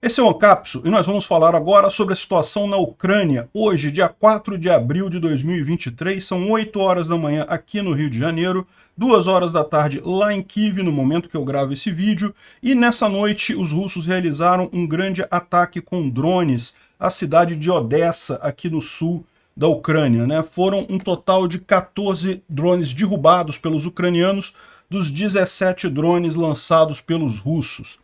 Esse é o Ancapso e nós vamos falar agora sobre a situação na Ucrânia. Hoje, dia 4 de abril de 2023, são 8 horas da manhã aqui no Rio de Janeiro, 2 horas da tarde lá em Kiev, no momento que eu gravo esse vídeo, e nessa noite os russos realizaram um grande ataque com drones à cidade de Odessa, aqui no sul da Ucrânia, né? Foram um total de 14 drones derrubados pelos ucranianos, dos 17 drones lançados pelos russos.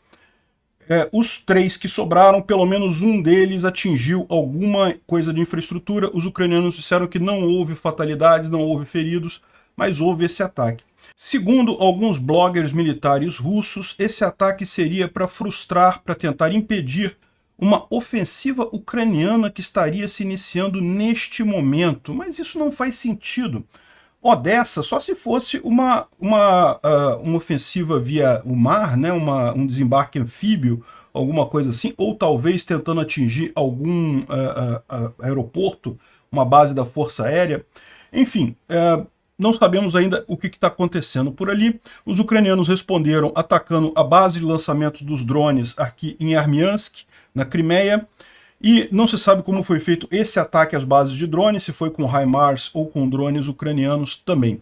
Os 3 que sobraram, pelo menos um deles atingiu alguma coisa de infraestrutura. Os ucranianos disseram que não houve fatalidades, não houve feridos, mas houve esse ataque. Segundo alguns bloggers militares russos, esse ataque seria para frustrar, para tentar impedir uma ofensiva ucraniana que estaria se iniciando neste momento. Mas isso não faz sentido. Odessa, só se fosse uma ofensiva via o mar, né, um desembarque anfíbio, alguma coisa assim, ou talvez tentando atingir algum aeroporto, uma base da Força Aérea. Enfim, não sabemos ainda o que está acontecendo por ali. Os ucranianos responderam atacando a base de lançamento dos drones aqui em Armiansk, na Crimeia. E não se sabe como foi feito esse ataque às bases de drones, se foi com HIMARS ou com drones ucranianos também.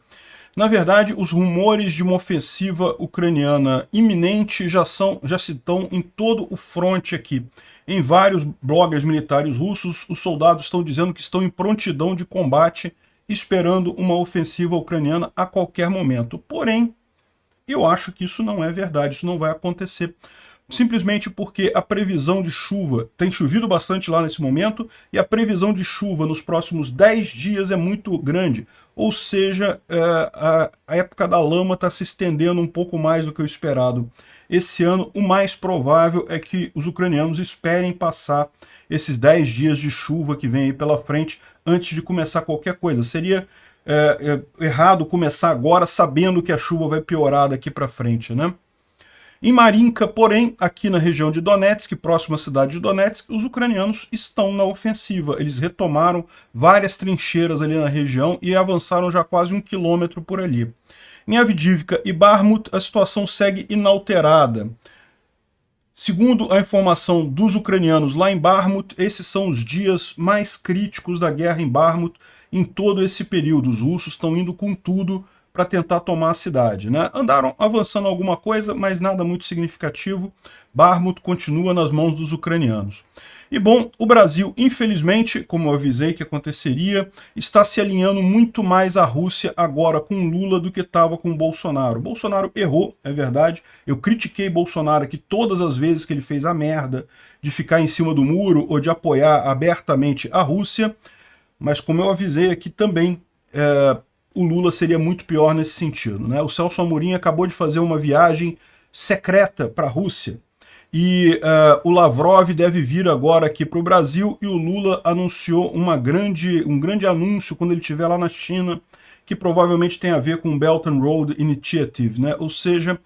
Na verdade, os rumores de uma ofensiva ucraniana iminente já se estão em todo o fronte aqui. Em vários bloggers militares russos, os soldados estão dizendo que estão em prontidão de combate, esperando uma ofensiva ucraniana a qualquer momento. Porém, eu acho que isso não é verdade, isso não vai acontecer. Simplesmente porque a previsão de chuva, tem chovido bastante lá nesse momento, e a previsão de chuva nos próximos 10 dias é muito grande. Ou seja, a época da lama está se estendendo um pouco mais do que o esperado. Esse ano, o mais provável é que os ucranianos esperem passar esses 10 dias de chuva que vem aí pela frente antes de começar qualquer coisa. Seria errado começar agora sabendo que a chuva vai piorar daqui para frente, né? Em Marinka, porém, aqui na região de Donetsk, próxima à cidade de Donetsk, os ucranianos estão na ofensiva. Eles retomaram várias trincheiras ali na região e avançaram já quase 1 quilômetro por ali. Em Avdiivka e Bakhmut, a situação segue inalterada. Segundo a informação dos ucranianos lá em Bakhmut, esses são os dias mais críticos da guerra em Bakhmut em todo esse período. Os russos estão indo com tudo para tentar tomar a cidade, né? Andaram avançando alguma coisa, mas nada muito significativo. Bakhmut continua nas mãos dos ucranianos. E bom, o Brasil, infelizmente, como eu avisei que aconteceria, está se alinhando muito mais à Rússia agora com Lula do que estava com Bolsonaro. Bolsonaro errou, é verdade. Eu critiquei Bolsonaro aqui todas as vezes que ele fez a merda de ficar em cima do muro ou de apoiar abertamente a Rússia, mas como eu avisei aqui também, o Lula seria muito pior nesse sentido, né? O Celso Amorim acabou de fazer uma viagem secreta para a Rússia e o Lavrov deve vir agora aqui para o Brasil, e o Lula anunciou um grande anúncio quando ele estiver lá na China, que provavelmente tem a ver com o Belt and Road Initiative, né? Ou seja,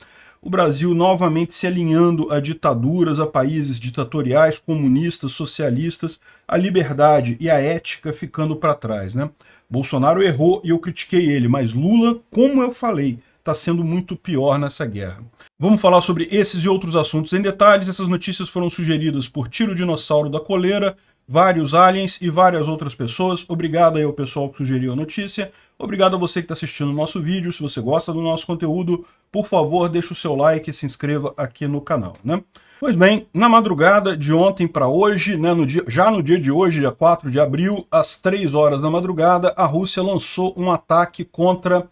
o Brasil novamente se alinhando a ditaduras, a países ditatoriais, comunistas, socialistas, a liberdade e a ética ficando para trás, né? Bolsonaro errou e eu critiquei ele, mas Lula, como eu falei, está sendo muito pior nessa guerra. Vamos falar sobre esses e outros assuntos em detalhes. Essas notícias foram sugeridas por Tiro Dinossauro da Coleira, vários aliens e várias outras pessoas. Obrigado aí ao pessoal que sugeriu a notícia. Obrigado a você que está assistindo o nosso vídeo. Se você gosta do nosso conteúdo, por favor, deixe o seu like e se inscreva aqui no canal, né? Pois bem, na madrugada de ontem para hoje, né, já no dia de hoje, dia 4 de abril, às 3 horas da madrugada, a Rússia lançou um ataque contra,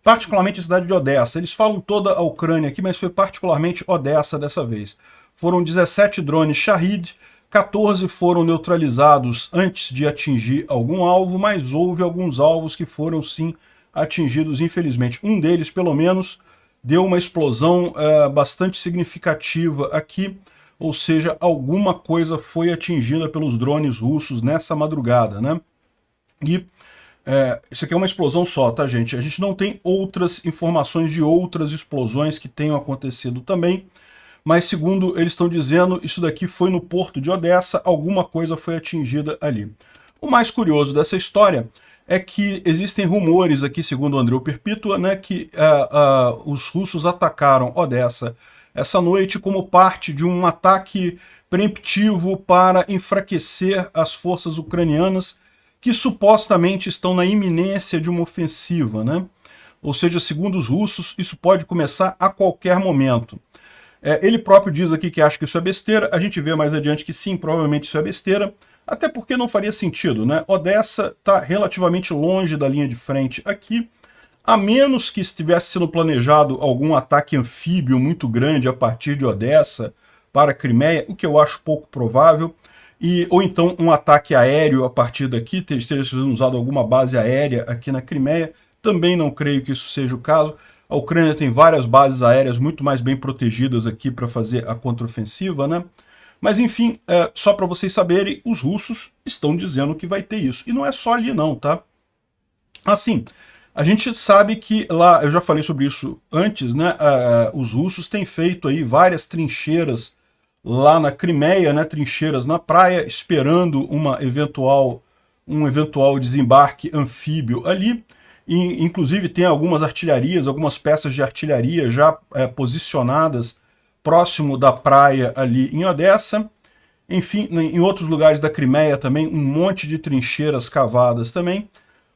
particularmente a cidade de Odessa. Eles falam toda a Ucrânia aqui, mas foi particularmente Odessa dessa vez. Foram 17 drones Shahid, 14 foram neutralizados antes de atingir algum alvo, mas houve alguns alvos que foram sim atingidos, infelizmente. Um deles, pelo menos, deu uma explosão bastante significativa aqui, ou seja, alguma coisa foi atingida pelos drones russos nessa madrugada, né? E isso aqui é uma explosão só, tá, gente? A gente não tem outras informações de outras explosões que tenham acontecido também, mas segundo eles estão dizendo, isso daqui foi no porto de Odessa, alguma coisa foi atingida ali. O mais curioso dessa história é que existem rumores aqui, segundo o Andreu Perpítua, né, que os russos atacaram Odessa essa noite como parte de um ataque preemptivo para enfraquecer as forças ucranianas que supostamente estão na iminência de uma ofensiva, né? Ou seja, segundo os russos, isso pode começar a qualquer momento. Ele próprio diz aqui que acha que isso é besteira, a gente vê mais adiante que sim, provavelmente isso é besteira, até porque não faria sentido, né? Odessa está relativamente longe da linha de frente aqui, a menos que estivesse sendo planejado algum ataque anfíbio muito grande a partir de Odessa para a Crimeia, o que eu acho pouco provável, ou então um ataque aéreo a partir daqui, esteja sendo usado alguma base aérea aqui na Crimeia, também não creio que isso seja o caso. A Ucrânia tem várias bases aéreas muito mais bem protegidas aqui para fazer a contraofensiva, né? Mas enfim, só para vocês saberem, os russos estão dizendo que vai ter isso. E não é só ali não, tá? Assim, a gente sabe que lá, eu já falei sobre isso antes, né? Os russos têm feito aí várias trincheiras lá na Crimeia, né? Trincheiras na praia, esperando um eventual desembarque anfíbio ali. E, inclusive tem algumas artilharias, algumas peças de artilharia já posicionadas próximo da praia ali em Odessa. Enfim, em outros lugares da Crimeia também, um monte de trincheiras cavadas também.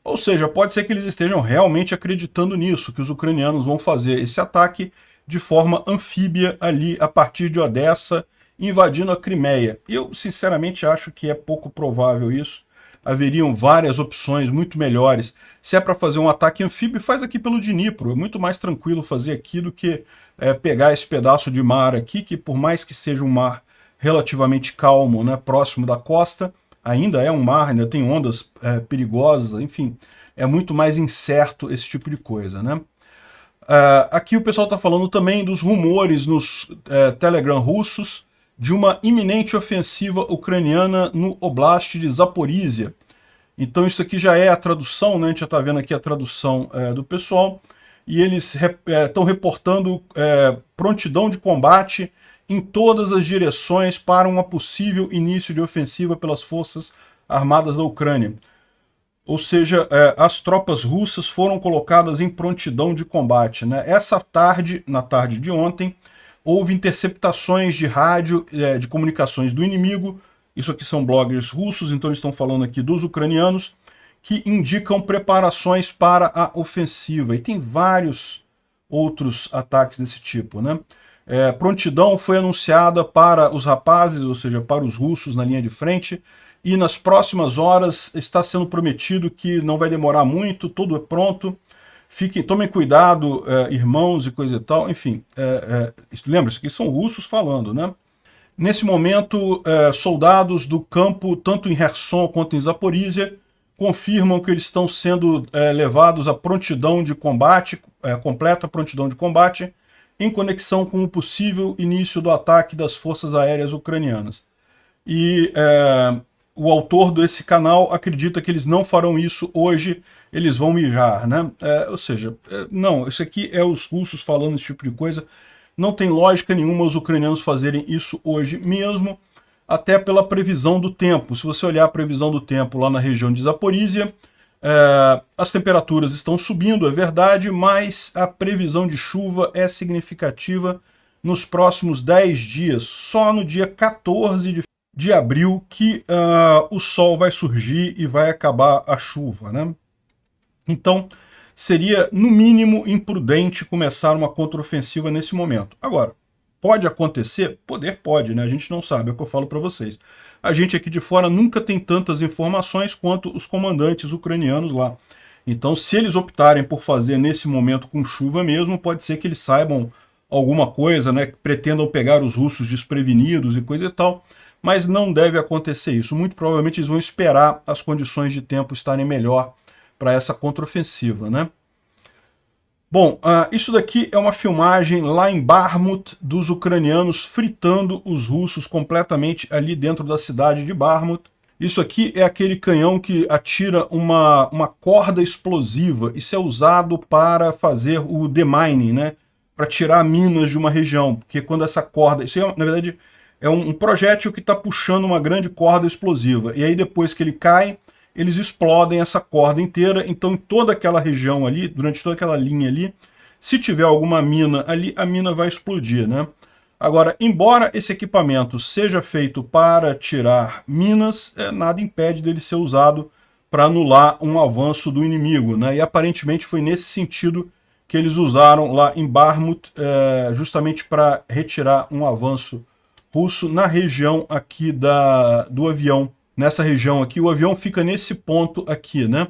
Ou seja, pode ser que eles estejam realmente acreditando nisso, que os ucranianos vão fazer esse ataque de forma anfíbia ali a partir de Odessa, invadindo a Crimeia. Eu, sinceramente, acho que é pouco provável isso. Haveriam várias opções muito melhores. Se é para fazer um ataque anfíbio, faz aqui pelo Dnipro. É muito mais tranquilo fazer aqui do que pegar esse pedaço de mar aqui, que por mais que seja um mar relativamente calmo, né, próximo da costa, ainda é um mar, ainda tem ondas perigosas, enfim, é muito mais incerto esse tipo de coisa, né? Aqui o pessoal está falando também dos rumores nos Telegram russos de uma iminente ofensiva ucraniana no Oblast de Zaporizhia. Então isso aqui já é a tradução, né? A gente já está vendo aqui a tradução do pessoal, e eles estão reportando prontidão de combate em todas as direções para um possível início de ofensiva pelas forças armadas da Ucrânia. Ou seja, as tropas russas foram colocadas em prontidão de combate, né? Essa tarde, na tarde de ontem, houve interceptações de rádio, de comunicações do inimigo. Isso aqui são bloggers russos, então eles estão falando aqui dos ucranianos, que indicam preparações para a ofensiva. E tem vários outros ataques desse tipo, né? Prontidão foi anunciada para os rapazes, ou seja, para os russos na linha de frente, e nas próximas horas está sendo prometido que não vai demorar muito, tudo é pronto. Tomem cuidado, irmãos e coisa e tal, enfim, lembre-se que são russos falando, né? Nesse momento, soldados do campo, tanto em Kherson quanto em Zaporizhia, confirmam que eles estão sendo levados à prontidão de combate, completa prontidão de combate, em conexão com o possível início do ataque das forças aéreas ucranianas. E o autor desse canal acredita que eles não farão isso hoje, eles vão mijar, né? Ou seja, não, isso aqui é os russos falando esse tipo de coisa. Não tem lógica nenhuma os ucranianos fazerem isso hoje mesmo, até pela previsão do tempo. Se você olhar a previsão do tempo lá na região de Zaporizhia, as temperaturas estão subindo, é verdade, mas a previsão de chuva é significativa nos próximos 10 dias. Só no dia 14 de abril que o sol vai surgir e vai acabar a chuva, né? Então, seria, no mínimo, imprudente começar uma contraofensiva nesse momento. Agora, pode acontecer? Pode, né? A gente não sabe, é o que eu falo para vocês. A gente aqui de fora nunca tem tantas informações quanto os comandantes ucranianos lá. Então, se eles optarem por fazer nesse momento com chuva mesmo, pode ser que eles saibam alguma coisa, né? Pretendam pegar os russos desprevenidos e coisa e tal, mas não deve acontecer isso. Muito provavelmente eles vão esperar as condições de tempo estarem melhor para essa contraofensiva, né? Bom, isso daqui é uma filmagem lá em Bakhmut dos ucranianos fritando os russos completamente ali dentro da cidade de Bakhmut. Isso aqui é aquele canhão que atira uma corda explosiva. Isso é usado para fazer o demining, né? Para tirar minas de uma região. Porque quando essa corda... Isso, na verdade, é um projétil que está puxando uma grande corda explosiva. E aí depois que ele cai, eles explodem essa corda inteira. Então, em toda aquela região ali, durante toda aquela linha ali, se tiver alguma mina ali, a mina vai explodir, né? Agora, embora esse equipamento seja feito para tirar minas, nada impede dele ser usado para anular um avanço do inimigo, né? E aparentemente foi nesse sentido que eles usaram lá em Bakhmut, justamente para retirar um avanço russo na região aqui do avião. Nessa região aqui, o avião fica nesse ponto aqui, né?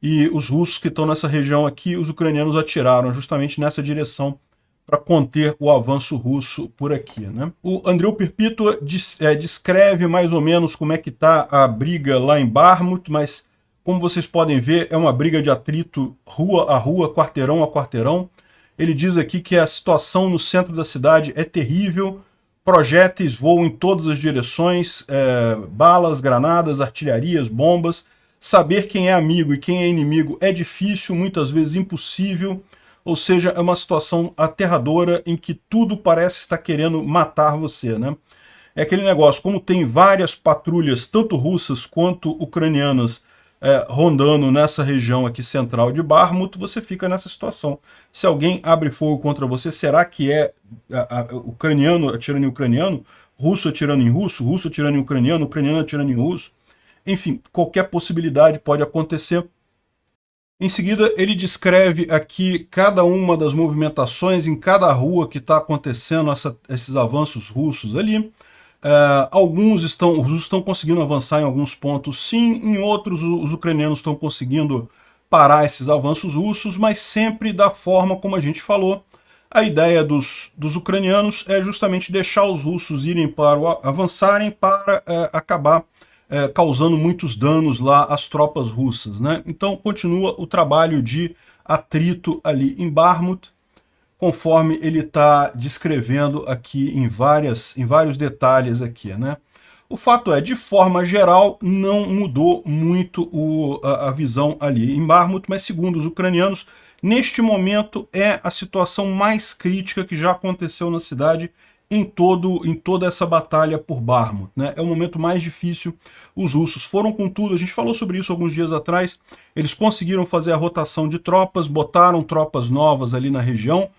E os russos que estão nessa região aqui, os ucranianos atiraram justamente nessa direção para conter o avanço russo por aqui, né? O Andreu Perpítua descreve mais ou menos como é que está a briga lá em Bakhmut, mas como vocês podem ver, é uma briga de atrito rua a rua, quarteirão a quarteirão. Ele diz aqui que a situação no centro da cidade é terrível, projéteis voam em todas as direções, balas, granadas, artilharias, bombas. Saber quem é amigo e quem é inimigo é difícil, muitas vezes impossível. Ou seja, é uma situação aterradora em que tudo parece estar querendo matar você, né? É aquele negócio, como tem várias patrulhas, tanto russas quanto ucranianas, rondando nessa região aqui central de Bakhmut, você fica nessa situação. Se alguém abre fogo contra você, será que é ucraniano atirando em ucraniano, russo atirando em russo, russo atirando em ucraniano, ucraniano atirando em russo? Enfim, qualquer possibilidade pode acontecer. Em seguida, ele descreve aqui cada uma das movimentações em cada rua que está acontecendo esses avanços russos ali. Os russos estão conseguindo avançar em alguns pontos, sim, em outros os ucranianos estão conseguindo parar esses avanços russos, mas sempre da forma como a gente falou. A ideia dos ucranianos é justamente deixar os russos avançarem para acabar causando muitos danos lá às tropas russas, né? Então continua o trabalho de atrito ali em Bakhmut, conforme ele está descrevendo aqui em vários detalhes aqui, né? O fato é, de forma geral, não mudou muito a visão ali em Bakhmut, mas segundo os ucranianos, neste momento é a situação mais crítica que já aconteceu na cidade em toda essa batalha por Bakhmut, né? É o momento mais difícil. Os russos foram com tudo, a gente falou sobre isso alguns dias atrás, eles conseguiram fazer a rotação de tropas, botaram tropas novas ali na região,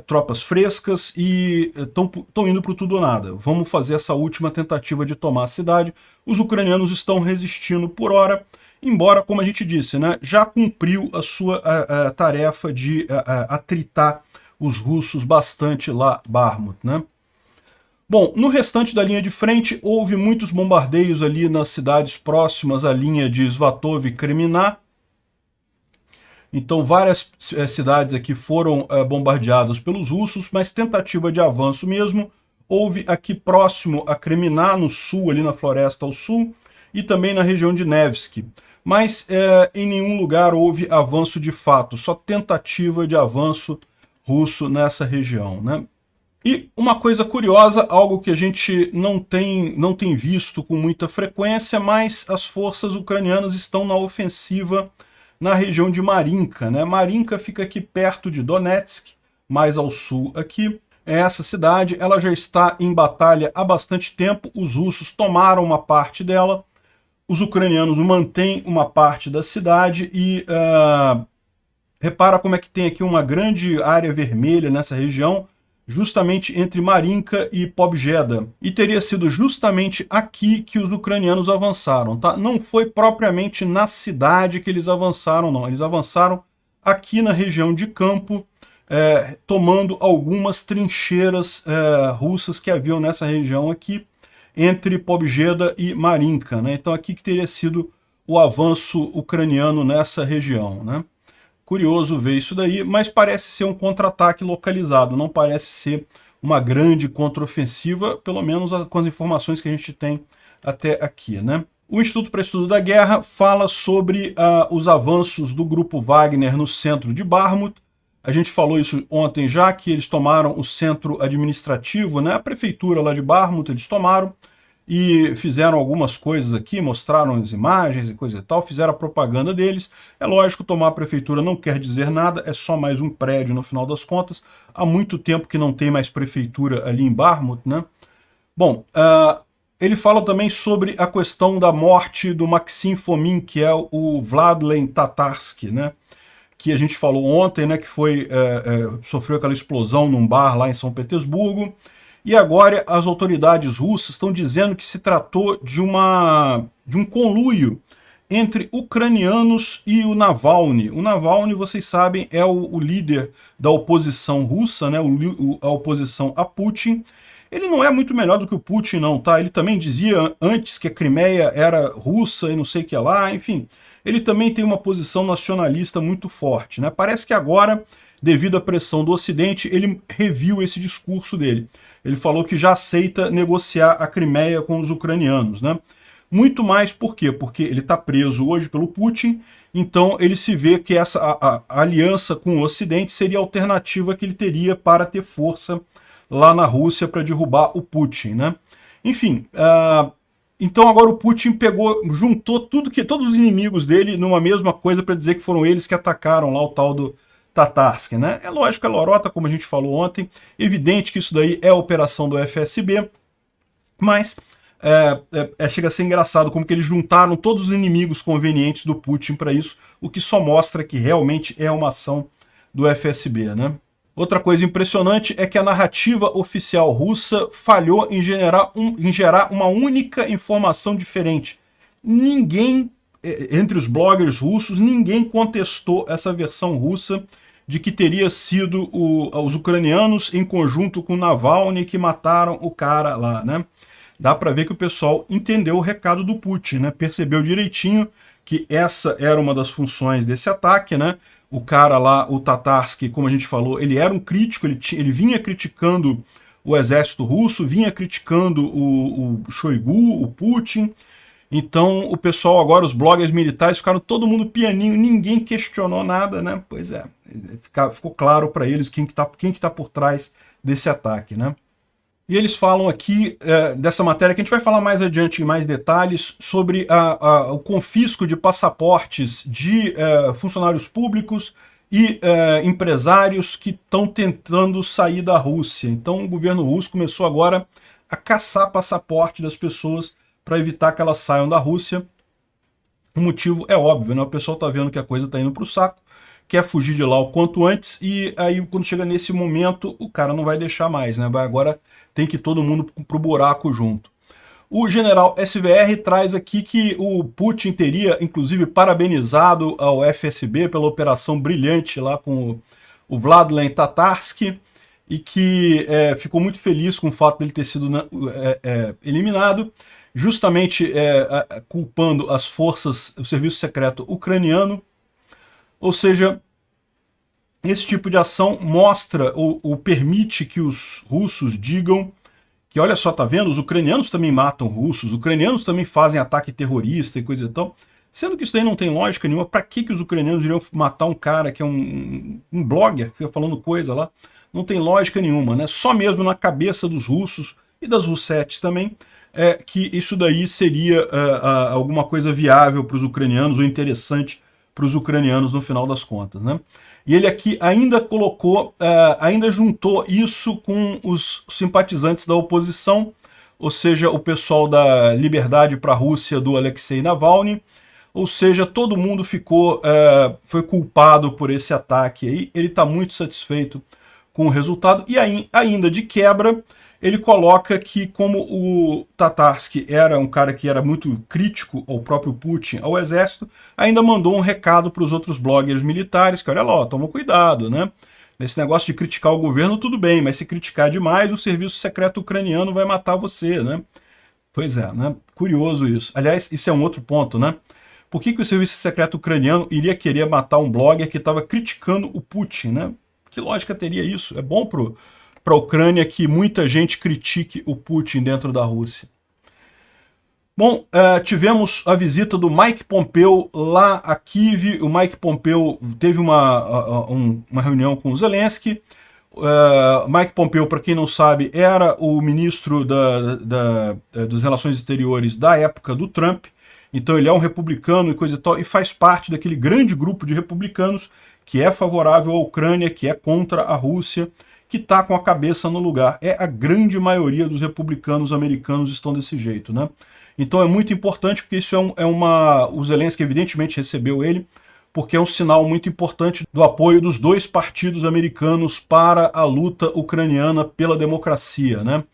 tropas frescas, e estão indo para o tudo ou nada. Vamos fazer essa última tentativa de tomar a cidade. Os ucranianos estão resistindo por hora, embora, como a gente disse, né, já cumpriu a sua tarefa de atritar os russos bastante lá, Bakhmut, né? Bom, no restante da linha de frente, houve muitos bombardeios ali nas cidades próximas à linha de Svatov e Kremina. Então, várias cidades aqui foram bombardeadas pelos russos, mas tentativa de avanço mesmo houve aqui próximo a Kremina, no sul, ali na floresta ao sul, e também na região de Nevsky. Mas em nenhum lugar houve avanço de fato, só tentativa de avanço russo nessa região, né? E uma coisa curiosa, algo que a gente não tem visto com muita frequência, mas as forças ucranianas estão na ofensiva na região de Marinka, né? Marinka fica aqui perto de Donetsk, mais ao sul aqui. Essa cidade ela já está em batalha há bastante tempo, os russos tomaram uma parte dela, os ucranianos mantêm uma parte da cidade e repara como é que tem aqui uma grande área vermelha nessa região, justamente entre Marinka e Pobjeda. E teria sido justamente aqui que os ucranianos avançaram, tá? Não foi propriamente na cidade que eles avançaram, não. Eles avançaram aqui na região de campo, tomando algumas trincheiras russas que haviam nessa região aqui, entre Pobjeda e Marinka, né? Então aqui que teria sido o avanço ucraniano nessa região, né? Curioso ver isso daí, mas parece ser um contra-ataque localizado, não parece ser uma grande contraofensiva, pelo menos com as informações que a gente tem até aqui, né? O Instituto para Estudo da Guerra fala sobre os avanços do grupo Wagner no centro de Bakhmut. A gente falou isso ontem já, que eles tomaram o centro administrativo, né? A prefeitura lá de Bakhmut eles tomaram, e fizeram algumas coisas aqui, mostraram as imagens e coisa e tal, fizeram a propaganda deles. É lógico, tomar a prefeitura não quer dizer nada, é só mais um prédio no final das contas. Há muito tempo que não tem mais prefeitura ali em Bakhmut, né? Bom, ele fala também sobre a questão da morte do Maxim Fomin, que é o Vladlen Tatarsky, né? Que a gente falou ontem, né? Que sofreu aquela explosão num bar lá em São Petersburgo. e agora as autoridades russas estão dizendo que se tratou de um conluio entre ucranianos e o Navalny. O Navalny, vocês sabem, é o líder da oposição russa, né, a oposição a Putin. Ele não é muito melhor do que o Putin, não, tá? Ele também dizia antes que a Crimeia era russa e não sei o que lá, enfim. Ele também tem uma posição nacionalista muito forte, né? Parece que agora, devido à pressão do Ocidente, ele reviu esse discurso dele. Ele falou que já aceita negociar a Crimeia com os ucranianos, né? Muito mais por quê? Porque ele está preso hoje pelo Putin, então ele se vê que a aliança com o Ocidente seria a alternativa que ele teria para ter força lá na Rússia para derrubar o Putin, né? Enfim, então agora o Putin juntou todos os inimigos dele numa mesma coisa para dizer que foram eles que atacaram lá o tal do Tatarsky, né? É lógico, é lorota, como a gente falou ontem, evidente que isso daí é a operação do FSB, mas chega a ser engraçado como que eles juntaram todos os inimigos convenientes do Putin para isso, o que só mostra que realmente é uma ação do FSB, né? Outra coisa impressionante é que a narrativa oficial russa falhou em gerar uma única informação diferente. Ninguém, entre os bloggers russos, ninguém contestou essa versão russa de que teria sido os ucranianos em conjunto com Navalny que mataram o cara lá, né? Dá para ver que o pessoal entendeu o recado do Putin, né? Percebeu direitinho que essa era uma das funções desse ataque, né? O cara lá, o Tatarsky, como a gente falou, ele era um crítico, ele vinha criticando o exército russo, vinha criticando o Shoigu, o Putin. Então o pessoal agora, os bloggers militares, ficaram todo mundo pianinho, ninguém questionou nada, né? Pois é, ficou claro para eles quem que tá por trás desse ataque, né? E eles falam aqui dessa matéria, que a gente vai falar mais adiante em mais detalhes, sobre o confisco de passaportes de funcionários públicos e empresários que estão tentando sair da Rússia. Então o governo russo começou agora a caçar passaporte das pessoas para evitar que elas saiam da Rússia. O motivo é óbvio, né? O pessoal está vendo que a coisa está indo para o saco, quer fugir de lá o quanto antes, e aí quando chega nesse momento, o cara não vai deixar mais, né? Agora tem que todo mundo pro buraco junto. O general SVR traz aqui que o Putin teria, inclusive, parabenizado ao FSB pela operação brilhante lá com o Vladlen Tatarsky, e que ficou muito feliz com o fato dele ter sido eliminado, justamente culpando as forças, o serviço secreto ucraniano. Ou seja, esse tipo de ação mostra ou permite que os russos digam que, olha só, tá vendo? Os ucranianos também matam russos, os ucranianos também fazem ataque terrorista e coisa e tal. Sendo que isso daí não tem lógica nenhuma. Para que os ucranianos iriam matar um cara que é um blogger, que fica falando coisa lá? Não tem lógica nenhuma, né? Só mesmo na cabeça dos russos e das russetes também, que isso daí seria alguma coisa viável para os ucranianos ou interessante para os ucranianos no final das contas, né? E ele aqui ainda colocou, ainda juntou isso com os simpatizantes da oposição, ou seja, o pessoal da Liberdade para a Rússia do Alexei Navalny, ou seja, todo mundo foi culpado por esse ataque aí. Ele está muito satisfeito com o resultado, e ainda de quebra, ele coloca que, como o Tatarsky era um cara que era muito crítico ao próprio Putin, ao exército, ainda mandou um recado para os outros bloggers militares, que olha lá, toma cuidado, né? Nesse negócio de criticar o governo, tudo bem, mas se criticar demais, o serviço secreto ucraniano vai matar você, né? Pois é, né? Curioso isso. Aliás, isso é um outro ponto, né? Por que o serviço secreto ucraniano iria querer matar um blogger que estava criticando o Putin, né? Que lógica teria isso? É bom para a Ucrânia que muita gente critique o Putin dentro da Rússia. Bom, tivemos a visita do Mike Pompeo lá a Kiev. O Mike Pompeo teve uma reunião com o Zelensky. Mike Pompeo, para quem não sabe, era o ministro das Relações Exteriores da época do Trump. Então ele é um republicano e coisa e tal, e faz parte daquele grande grupo de republicanos que é favorável à Ucrânia, que é contra a Rússia, que está com a cabeça no lugar. A grande maioria dos republicanos americanos estão desse jeito, né? Então é muito importante, porque isso o Zelensky evidentemente recebeu ele porque é um sinal muito importante do apoio dos dois partidos americanos para a luta ucraniana pela democracia, né?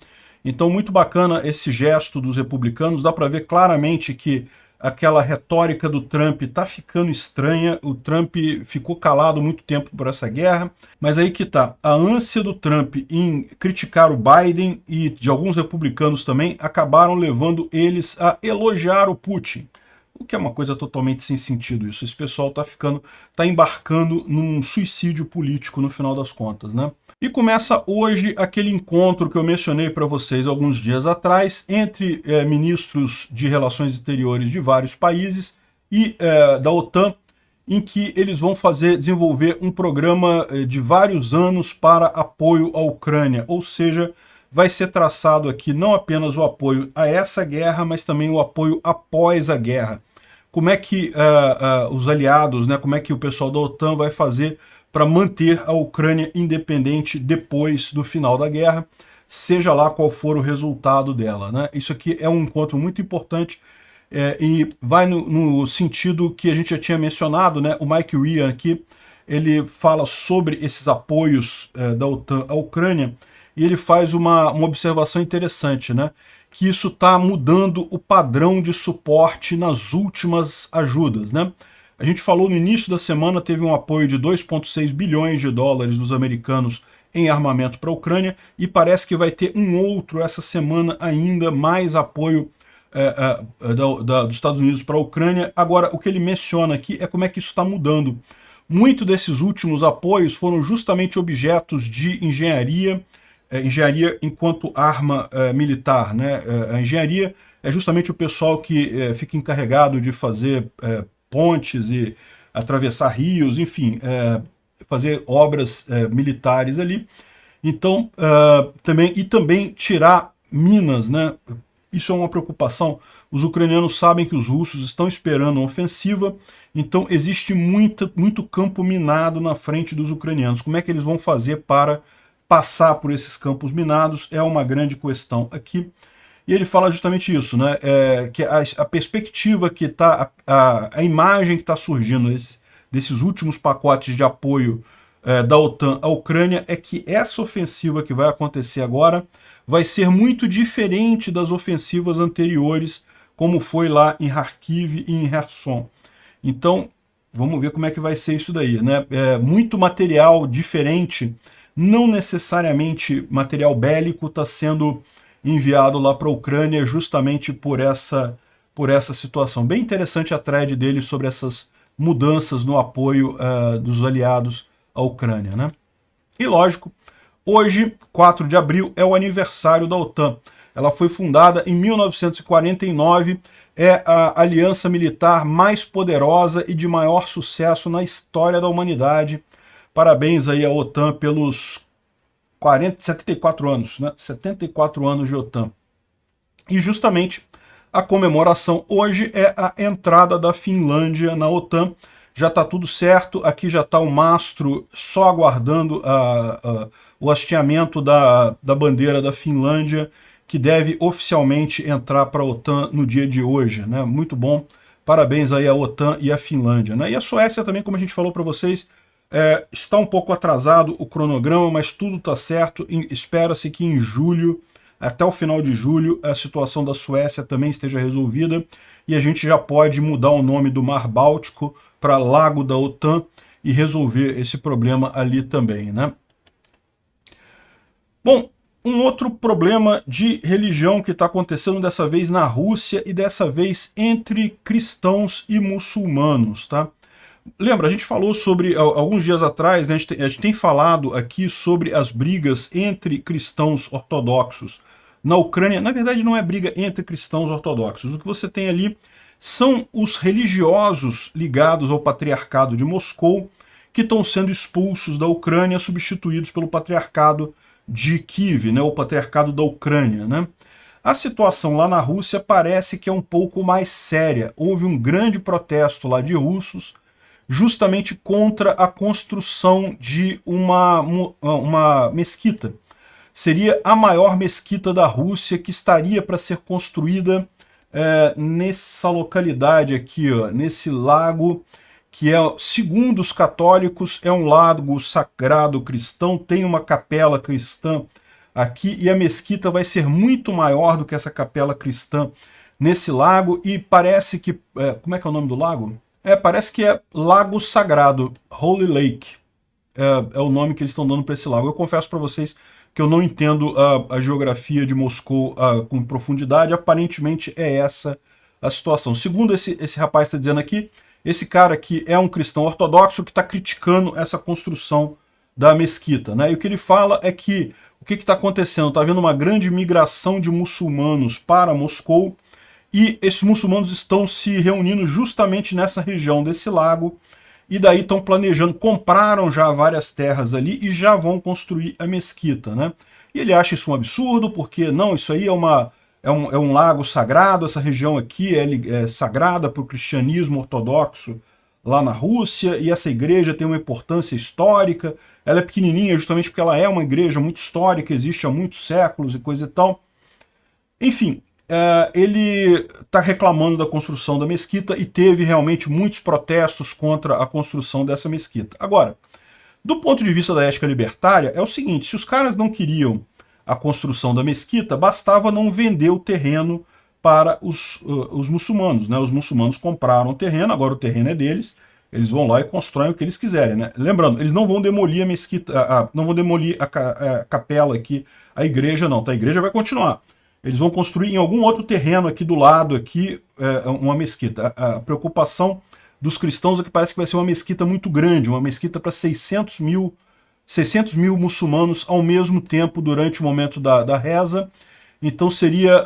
Então, muito bacana esse gesto dos republicanos, dá para ver claramente que aquela retórica do Trump está ficando estranha, o Trump ficou calado muito tempo por essa guerra, mas aí que tá, a ânsia do Trump em criticar o Biden e de alguns republicanos também acabaram levando eles a elogiar o Putin. O que é uma coisa totalmente sem sentido isso. Esse pessoal tá embarcando num suicídio político no final das contas, né? E começa hoje aquele encontro que eu mencionei para vocês alguns dias atrás entre ministros de relações exteriores de vários países e da OTAN, em que eles vão desenvolver um programa de vários anos para apoio à Ucrânia, ou seja, vai ser traçado aqui não apenas o apoio a essa guerra, mas também o apoio após a guerra. Como é que os aliados, né, como é que o pessoal da OTAN vai fazer para manter a Ucrânia independente depois do final da guerra, seja lá qual for o resultado dela, né? Isso aqui é um encontro muito importante e vai no sentido que a gente já tinha mencionado, né? O Mike Ryan aqui, ele fala sobre esses apoios da OTAN à Ucrânia e ele faz uma observação interessante, né? Que isso está mudando o padrão de suporte nas últimas ajudas, né? A gente falou no início da semana, teve um apoio de 2,6 bilhões de dólares dos americanos em armamento para a Ucrânia, e parece que vai ter um outro essa semana ainda, mais apoio dos Estados Unidos para a Ucrânia. Agora, o que ele menciona aqui é como é que isso está mudando. Muito desses últimos apoios foram justamente objetos de engenharia, engenharia enquanto arma militar, né? A engenharia é justamente o pessoal que fica encarregado de fazer pontes e atravessar rios, enfim, fazer obras militares ali. Então, também tirar minas, né? Isso é uma preocupação. Os ucranianos sabem que os russos estão esperando uma ofensiva, então existe muito campo minado na frente dos ucranianos. Como é que eles vão fazer para passar por esses campos minados é uma grande questão aqui. E ele fala justamente isso, né? Que a perspectiva que está, a imagem que está surgindo desses últimos pacotes de apoio da OTAN à Ucrânia é que essa ofensiva que vai acontecer agora vai ser muito diferente das ofensivas anteriores, como foi lá em Kharkiv e em Kherson. Então, vamos ver como é que vai ser isso daí, né? Muito material diferente, não necessariamente material bélico, está sendo enviado lá para a Ucrânia justamente por essa situação. Bem interessante a thread dele sobre essas mudanças no apoio dos aliados à Ucrânia, né? E lógico, hoje, 4 de abril, é o aniversário da OTAN. Ela foi fundada em 1949, é a aliança militar mais poderosa e de maior sucesso na história da humanidade. Parabéns aí à OTAN pelos 74 anos, né? 74 anos de OTAN. E justamente a comemoração hoje é a entrada da Finlândia na OTAN. Já está tudo certo, aqui já está o mastro só aguardando o hasteamento da bandeira da Finlândia, que deve oficialmente entrar para a OTAN no dia de hoje, né? Muito bom, parabéns aí à OTAN e à Finlândia, né? E a Suécia também, como a gente falou para vocês, está um pouco atrasado o cronograma, mas tudo está certo. Espera-se que em julho, até o final de julho, a situação da Suécia também esteja resolvida e a gente já pode mudar o nome do Mar Báltico para Lago da OTAN e resolver esse problema ali também, né? Bom, um outro problema de religião que está acontecendo dessa vez na Rússia e dessa vez entre cristãos e muçulmanos, tá? Lembra, a gente falou sobre, alguns dias atrás, né, a gente tem falado aqui sobre as brigas entre cristãos ortodoxos na Ucrânia. Na verdade, não é briga entre cristãos ortodoxos. O que você tem ali são os religiosos ligados ao patriarcado de Moscou que estão sendo expulsos da Ucrânia, substituídos pelo patriarcado de Kiev, né, o patriarcado da Ucrânia, né? A situação lá na Rússia parece que é um pouco mais séria. Houve um grande protesto lá de russos, justamente contra a construção de uma mesquita. Seria a maior mesquita da Rússia, que estaria para ser construída nessa localidade aqui, ó, nesse lago que é, segundo os católicos, é um lago sagrado cristão, tem uma capela cristã aqui, e a mesquita vai ser muito maior do que essa capela cristã nesse lago, e parece que... como é que é o nome do lago? Parece que é Lago Sagrado, Holy Lake, é o nome que eles estão dando para esse lago. Eu confesso para vocês que eu não entendo a geografia de Moscou com profundidade, aparentemente é essa a situação. Segundo esse rapaz está dizendo aqui, esse cara aqui é um cristão ortodoxo que está criticando essa construção da mesquita, né? E o que ele fala é que o que está acontecendo? Está havendo uma grande migração de muçulmanos para Moscou, e esses muçulmanos estão se reunindo justamente nessa região desse lago, e daí estão planejando, compraram já várias terras ali e já vão construir a mesquita, né? E ele acha isso um absurdo, porque não, isso aí é um lago sagrado, essa região aqui é sagrada para o cristianismo ortodoxo lá na Rússia, e essa igreja tem uma importância histórica, ela é pequenininha justamente porque ela é uma igreja muito histórica, existe há muitos séculos e coisa e tal. Enfim, ele está reclamando da construção da mesquita e teve realmente muitos protestos contra a construção dessa mesquita. Agora, do ponto de vista da ética libertária, é o seguinte, se os caras não queriam a construção da mesquita, bastava não vender o terreno para os muçulmanos, né? Os muçulmanos compraram o terreno, agora o terreno é deles, eles vão lá e constroem o que eles quiserem, né? Lembrando, eles não vão demolir a mesquita, não vão demolir a capela aqui, a igreja não, tá? A igreja vai continuar. Eles vão construir em algum outro terreno aqui do lado, aqui, uma mesquita. A preocupação dos cristãos é que parece que vai ser uma mesquita muito grande, uma mesquita para 600 mil muçulmanos ao mesmo tempo durante o momento da reza. Então seria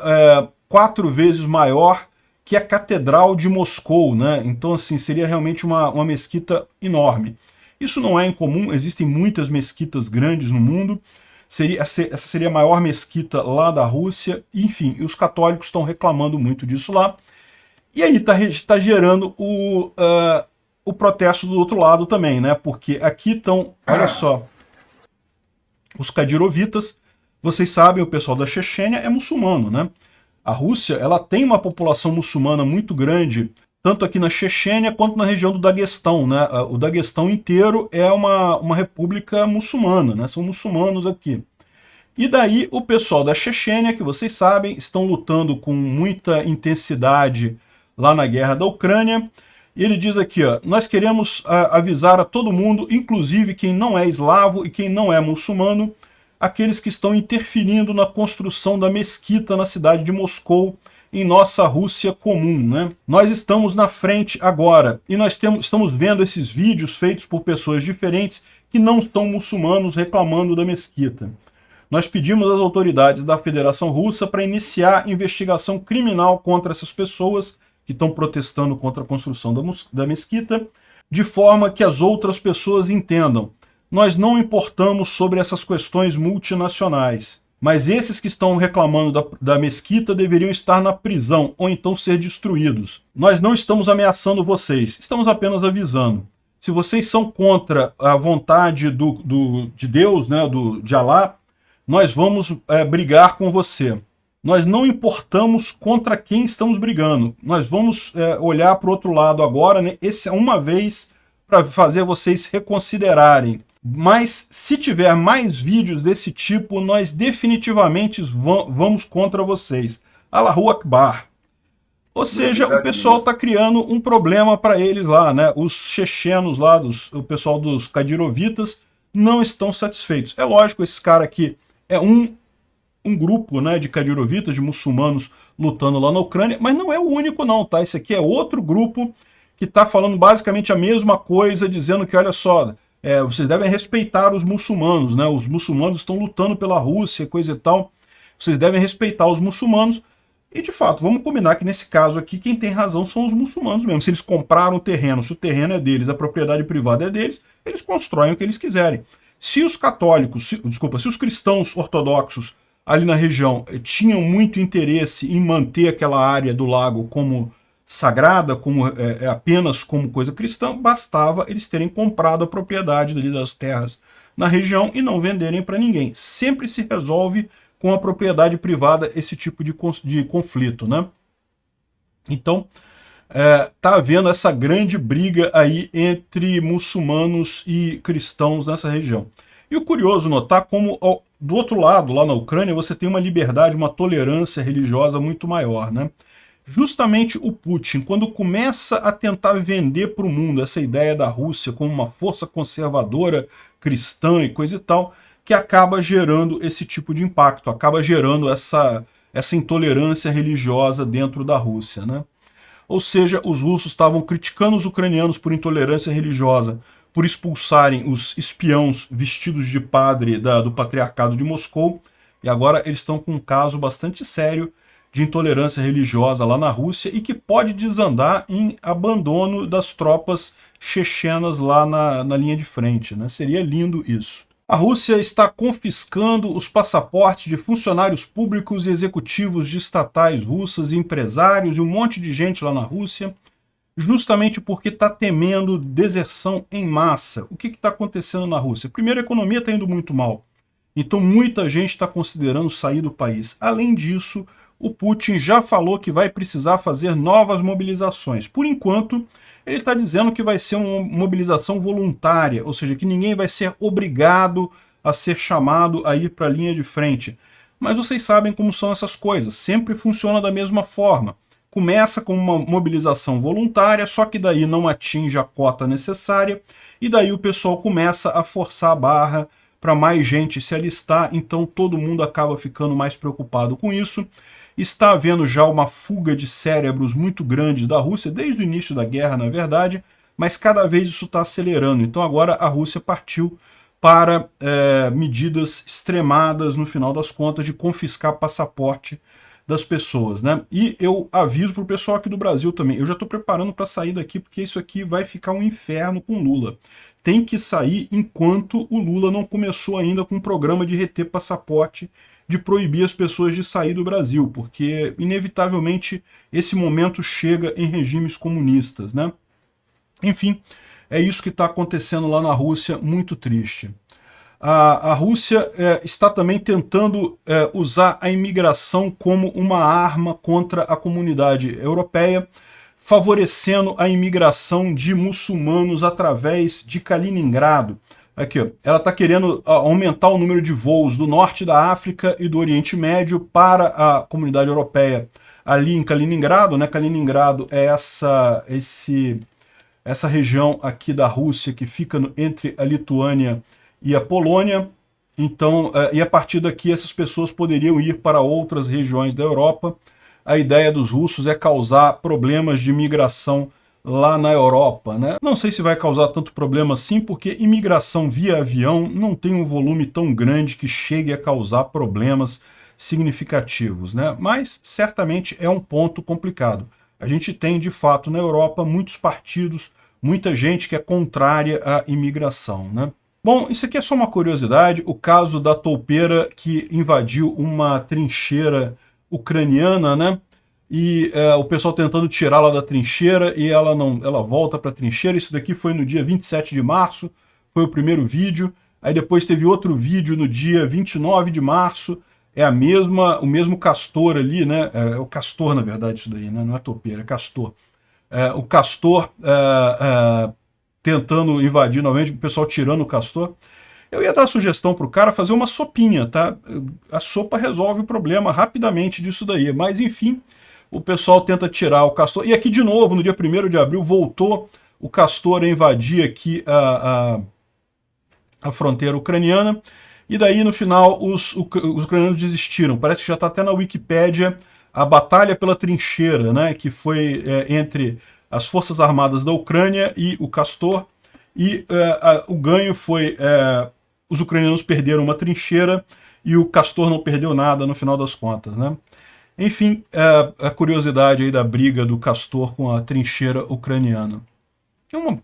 4 vezes maior que a Catedral de Moscou, né? Então, assim, seria realmente uma mesquita enorme. Isso não é incomum, existem muitas mesquitas grandes no mundo. Essa seria a maior mesquita lá da Rússia, enfim, e os católicos estão reclamando muito disso lá. E aí está gerando o protesto do outro lado também, né? Porque aqui estão, olha só, os Kadirovitas, vocês sabem, o pessoal da Chechênia é muçulmano, né? A Rússia, ela tem uma população muçulmana muito grande, tanto aqui na Chechênia quanto na região do Daguestão, né? O Daguestão inteiro é uma república muçulmana, né? São muçulmanos aqui. E daí o pessoal da Chechênia, que vocês sabem, estão lutando com muita intensidade lá na guerra da Ucrânia. E ele diz aqui, ó, nós queremos avisar a todo mundo, inclusive quem não é eslavo e quem não é muçulmano, aqueles que estão interferindo na construção da mesquita na cidade de Moscou, em nossa Rússia comum, né? Nós estamos na frente agora, e nós estamos vendo esses vídeos feitos por pessoas diferentes que não são muçulmanos reclamando da mesquita. Nós pedimos às autoridades da Federação Russa para iniciar investigação criminal contra essas pessoas que estão protestando contra a construção da mesquita, de forma que as outras pessoas entendam. Nós não importamos sobre essas questões multinacionais, mas esses que estão reclamando da mesquita deveriam estar na prisão ou então ser destruídos. Nós não estamos ameaçando vocês, estamos apenas avisando. Se vocês são contra a vontade de Deus, né, de Alá, nós vamos brigar com você. Nós não importamos contra quem estamos brigando. Nós vamos olhar para o outro lado agora, né? Esse é uma vez para fazer vocês reconsiderarem. Mas se tiver mais vídeos desse tipo, nós definitivamente vamos contra vocês. Allahu Akbar. Ou seja, o pessoal está criando um problema para eles lá, né? Os chechenos lá, o pessoal dos Kadirovitas, não estão satisfeitos. É lógico, esse cara aqui é um grupo, né, de Kadirovitas, de muçulmanos lutando lá na Ucrânia, mas não é o único não, tá? Esse aqui é outro grupo que está falando basicamente a mesma coisa, dizendo que, olha só, vocês devem respeitar os muçulmanos, né? Os muçulmanos estão lutando pela Rússia, coisa e tal. Vocês devem respeitar os muçulmanos. E, de fato, vamos combinar que nesse caso aqui, quem tem razão são os muçulmanos mesmo. Se eles compraram o terreno, se o terreno é deles, a propriedade privada é deles, eles constroem o que eles quiserem. Se os católicos, se os cristãos ortodoxos ali na região tinham muito interesse em manter aquela área do lago como sagrada, como apenas como coisa cristã, bastava eles terem comprado a propriedade dali das terras na região e não venderem para ninguém. Sempre se resolve com a propriedade privada esse tipo de conflito, né? Então, Está havendo essa grande briga aí entre muçulmanos e cristãos nessa região. E o curioso notar como, do outro lado, lá na Ucrânia, você tem uma liberdade, uma tolerância religiosa muito maior, né? Justamente o Putin, quando começa a tentar vender para o mundo essa ideia da Rússia como uma força conservadora, cristã e coisa e tal, que acaba gerando esse tipo de impacto, acaba gerando essa intolerância religiosa dentro da Rússia, né? Ou seja, os russos estavam criticando os ucranianos por intolerância religiosa, por expulsarem os espiãos vestidos de padre do patriarcado de Moscou, e agora eles estão com um caso bastante sério de intolerância religiosa lá na Rússia e que pode desandar em abandono das tropas chechenas lá na linha de frente, né? Seria lindo isso. A Rússia está confiscando os passaportes de funcionários públicos e executivos de estatais russas, empresários e um monte de gente lá na Rússia, justamente porque está temendo deserção em massa. O que está acontecendo na Rússia? Primeiro, a economia está indo muito mal. Então muita gente está considerando sair do país. Além disso, o Putin já falou que vai precisar fazer novas mobilizações. Por enquanto, ele está dizendo que vai ser uma mobilização voluntária, ou seja, que ninguém vai ser obrigado a ser chamado a ir para a linha de frente. Mas vocês sabem como são essas coisas, sempre funciona da mesma forma. Começa com uma mobilização voluntária, só que daí não atinge a cota necessária, e daí o pessoal começa a forçar a barra para mais gente se alistar, então todo mundo acaba ficando mais preocupado com isso. Está havendo já uma fuga de cérebros muito grande da Rússia, desde o início da guerra, na verdade, mas cada vez isso está acelerando. Então agora a Rússia partiu para medidas extremadas, no final das contas, de confiscar passaporte das pessoas, né? E eu aviso para o pessoal aqui do Brasil também, eu já estou preparando para sair daqui, porque isso aqui vai ficar um inferno com Lula. Tem que sair enquanto o Lula não começou ainda com um programa de reter passaporte, de proibir as pessoas de sair do Brasil, porque inevitavelmente esse momento chega em regimes comunistas, né? Enfim, é isso que está acontecendo lá na Rússia, muito triste. A Rússia está também tentando usar a imigração como uma arma contra a comunidade europeia, favorecendo a imigração de muçulmanos através de Kaliningrado. Aqui, ó, ela está querendo aumentar o número de voos do norte da África e do Oriente Médio para a comunidade europeia ali em Kaliningrado, né? Kaliningrado é essa região aqui da Rússia que fica entre a Lituânia e a Polônia. Então, e a partir daqui essas pessoas poderiam ir para outras regiões da Europa. A ideia dos russos é causar problemas de migração lá na Europa, né? Não sei se vai causar tanto problema assim, porque imigração via avião não tem um volume tão grande que chegue a causar problemas significativos, né? Mas certamente é um ponto complicado. A gente tem, de fato, na Europa, muitos partidos, muita gente que é contrária à imigração, né? Bom, isso aqui é só uma curiosidade, o caso da toupeira que invadiu uma trincheira ucraniana, né? E o pessoal tentando tirá-la da trincheira e ela volta para a trincheira. Isso daqui foi no dia 27 de março, foi o primeiro vídeo. Aí depois teve outro vídeo no dia 29 de março, é o mesmo castor ali, né? É o castor, na verdade, isso daí, né? Não é toupeira, é castor. O castor tentando invadir novamente, o pessoal tirando o castor. Eu ia dar a sugestão para o cara fazer uma sopinha, tá? A sopa resolve o problema rapidamente disso daí, mas enfim, o pessoal tenta tirar o castor. E aqui de novo, no dia 1º de abril, voltou o castor a invadir aqui a fronteira ucraniana. E daí, no final, os ucranianos desistiram. Parece que já está até na Wikipédia a batalha pela trincheira, né? Que foi entre as Forças Armadas da Ucrânia e o castor. E o ganho foi... os ucranianos perderam uma trincheira e o castor não perdeu nada no final das contas, né? Enfim, a curiosidade aí da briga do castor com a trincheira ucraniana.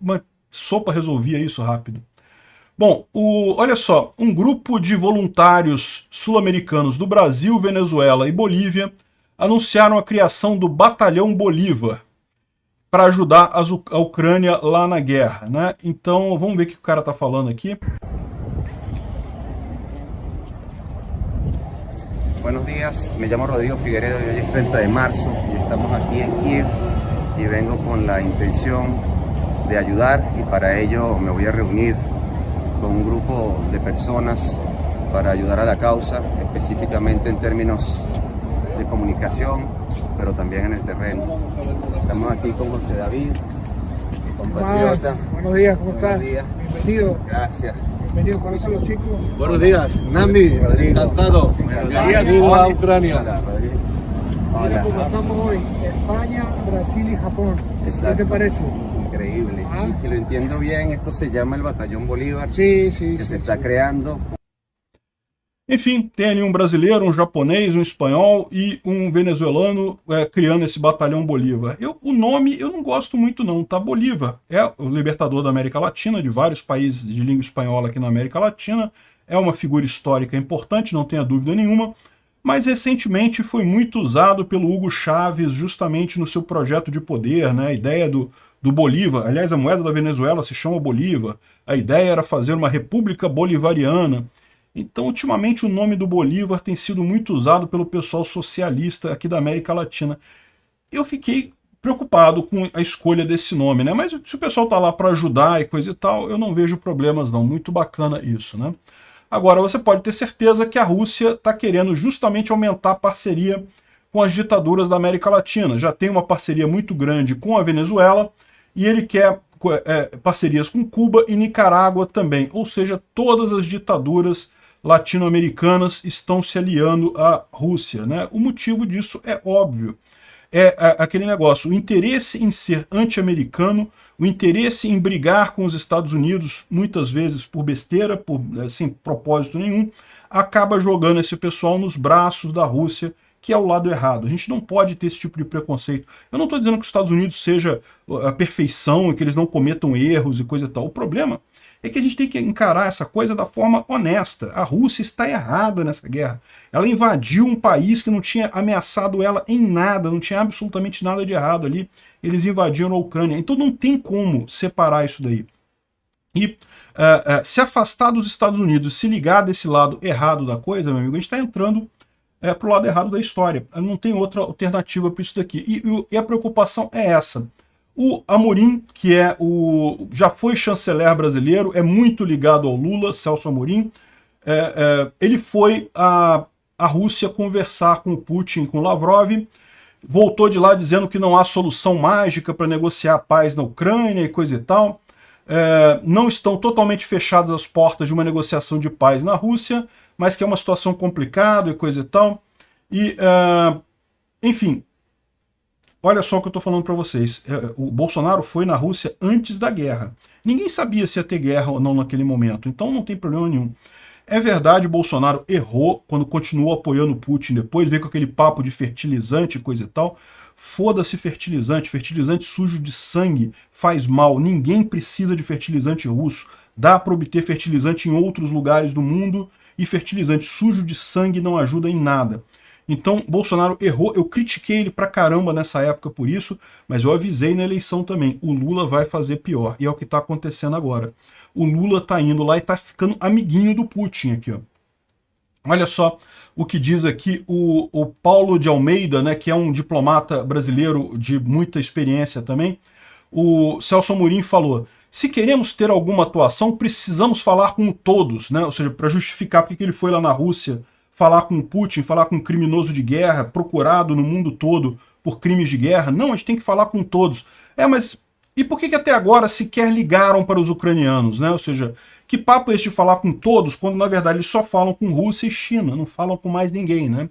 Uma sopa resolvia isso rápido. Bom, olha só, um grupo de voluntários sul-americanos do Brasil, Venezuela e Bolívia anunciaram a criação do Batalhão Bolívar para ajudar a Ucrânia lá na guerra, né? Então, vamos ver o que o cara está falando aqui. Buenos días, me llamo Rodrigo Figueiredo y hoy es 30 de marzo y estamos aquí en Kiev y vengo con la intención de ayudar, y para ello me voy a reunir con un grupo de personas para ayudar a la causa, específicamente en términos de comunicación, pero también en el terreno. Estamos aquí con José David, mi compatriota. Buenos días, ¿cómo estás? Buenos días. Bienvenido. Gracias. Bienvenido, ¿cuáles son los chicos? Buenos días, Nandi, encantado. Bienvenido a Ucrania. Hola, Rodrigo. Mira cómo Hola. estamos hoy, España, Brasil y Japón. Exacto. ¿Qué te parece? Increíble. Ah. Y si lo entiendo bien, esto se llama el Batallón Bolívar, Sí, que se está creando. Enfim, tem ali um brasileiro, um japonês, um espanhol e um venezuelano criando esse batalhão Bolívar. O nome eu não gosto muito não, tá? Bolívar é o libertador da América Latina, de vários países de língua espanhola aqui na América Latina, é uma figura histórica importante, não tenha dúvida nenhuma, mas recentemente foi muito usado pelo Hugo Chávez justamente no seu projeto de poder, né? A ideia do Bolívar, aliás, a moeda da Venezuela se chama Bolívar, a ideia era fazer uma república bolivariana. Então, ultimamente, o nome do Bolívar tem sido muito usado pelo pessoal socialista aqui da América Latina. Eu fiquei preocupado com a escolha desse nome, né? Mas se o pessoal tá lá para ajudar e coisa e tal, eu não vejo problemas não. Muito bacana isso, né? Agora, você pode ter certeza que a Rússia está querendo justamente aumentar a parceria com as ditaduras da América Latina. Já tem uma parceria muito grande com a Venezuela e ele quer parcerias com Cuba e Nicarágua também. Ou seja, todas as ditaduras latino-americanas estão se aliando à Rússia, né? O motivo disso é óbvio. É aquele negócio, o interesse em ser anti-americano, o interesse em brigar com os Estados Unidos, muitas vezes por besteira, sem propósito nenhum, acaba jogando esse pessoal nos braços da Rússia, que é o lado errado. A gente não pode ter esse tipo de preconceito. Eu não estou dizendo que os Estados Unidos seja a perfeição e que eles não cometam erros e coisa e tal. O problema é que a gente tem que encarar essa coisa da forma honesta. A Rússia está errada nessa guerra. Ela invadiu um país que não tinha ameaçado ela em nada, não tinha absolutamente nada de errado ali. Eles invadiram a Ucrânia. Então não tem como separar isso daí. E se afastar dos Estados Unidos, se ligar desse lado errado da coisa, meu amigo, a gente está entrando para o lado errado da história. Não tem outra alternativa para isso daqui. E a preocupação é essa. O Amorim, que já foi chanceler brasileiro, é muito ligado ao Lula, Celso Amorim, ele foi à Rússia conversar com o Putin, com o Lavrov, voltou de lá dizendo que não há solução mágica para negociar a paz na Ucrânia e coisa e tal. Não estão totalmente fechadas as portas de uma negociação de paz na Rússia, mas que é uma situação complicada e coisa e tal. Enfim, olha só o que eu estou falando para vocês. O Bolsonaro foi na Rússia antes da guerra. Ninguém sabia se ia ter guerra ou não naquele momento, então não tem problema nenhum. É verdade, o Bolsonaro errou quando continuou apoiando o Putin, depois veio com aquele papo de fertilizante e coisa e tal. Foda-se fertilizante, fertilizante sujo de sangue faz mal, ninguém precisa de fertilizante russo. Dá para obter fertilizante em outros lugares do mundo e fertilizante sujo de sangue não ajuda em nada. Então, Bolsonaro errou, eu critiquei ele pra caramba nessa época por isso, mas eu avisei na eleição também, o Lula vai fazer pior, e é o que tá acontecendo agora. O Lula tá indo lá e tá ficando amiguinho do Putin aqui, ó. Olha só o que diz aqui o Paulo de Almeida, né, que é um diplomata brasileiro de muita experiência também. O Celso Amorim falou: se queremos ter alguma atuação, precisamos falar com todos, né? Ou seja, para justificar porque ele foi lá na Rússia falar com Putin, falar com um criminoso de guerra, procurado no mundo todo por crimes de guerra. Não, a gente tem que falar com todos. Mas e por que até agora sequer ligaram para os ucranianos, né? Ou seja, que papo é esse de falar com todos, quando na verdade eles só falam com Rússia e China, não falam com mais ninguém, né?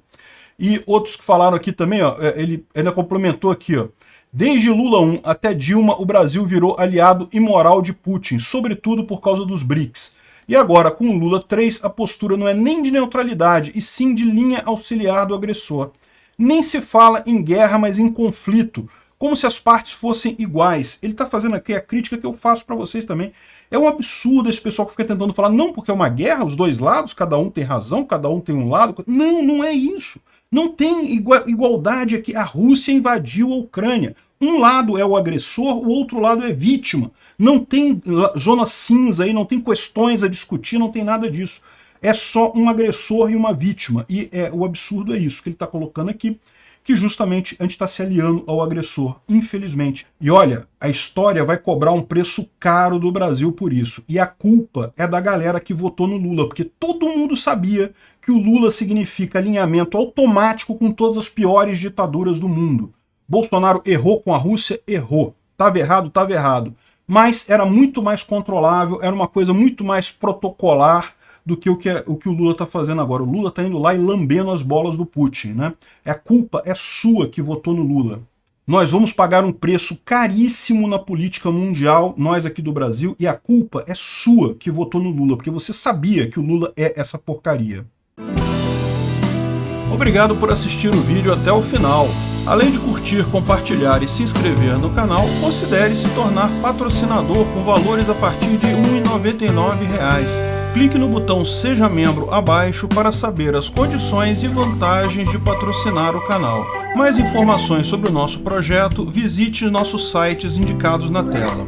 E outros que falaram aqui também, ó, ele ainda complementou aqui, ó. Desde Lula 1 até Dilma, o Brasil virou aliado imoral de Putin, sobretudo por causa dos BRICS. E agora, com o Lula 3, a postura não é nem de neutralidade, e sim de linha auxiliar do agressor. Nem se fala em guerra, mas em conflito, como se as partes fossem iguais. Ele está fazendo aqui a crítica que eu faço para vocês também. É um absurdo esse pessoal que fica tentando falar, não, porque é uma guerra, os dois lados, cada um tem razão, cada um tem um lado. Não, não é isso. Não tem igualdade aqui. A Rússia invadiu a Ucrânia. Um lado é o agressor, o outro lado é vítima. Não tem zona cinza aí, não tem questões a discutir, não tem nada disso. É só um agressor e uma vítima. E o absurdo é isso que ele está colocando aqui, que justamente a gente está se aliando ao agressor, infelizmente. E olha, a história vai cobrar um preço caro do Brasil por isso. E a culpa é da galera que votou no Lula, porque todo mundo sabia que o Lula significa alinhamento automático com todas as piores ditaduras do mundo. Bolsonaro errou com a Rússia? Errou. Estava errado? Estava errado. Mas era muito mais controlável, era uma coisa muito mais protocolar do que o que o Lula está fazendo agora. O Lula está indo lá e lambendo as bolas do Putin, né? A culpa é sua que votou no Lula. Nós vamos pagar um preço caríssimo na política mundial, nós aqui do Brasil, e a culpa é sua que votou no Lula, porque você sabia que o Lula é essa porcaria. Obrigado por assistir o vídeo até o final. Além de curtir, compartilhar e se inscrever no canal, considere se tornar patrocinador com valores a partir de R$ 1,99. Clique no botão Seja Membro abaixo para saber as condições e vantagens de patrocinar o canal. Mais informações sobre o nosso projeto, visite nossos sites indicados na tela.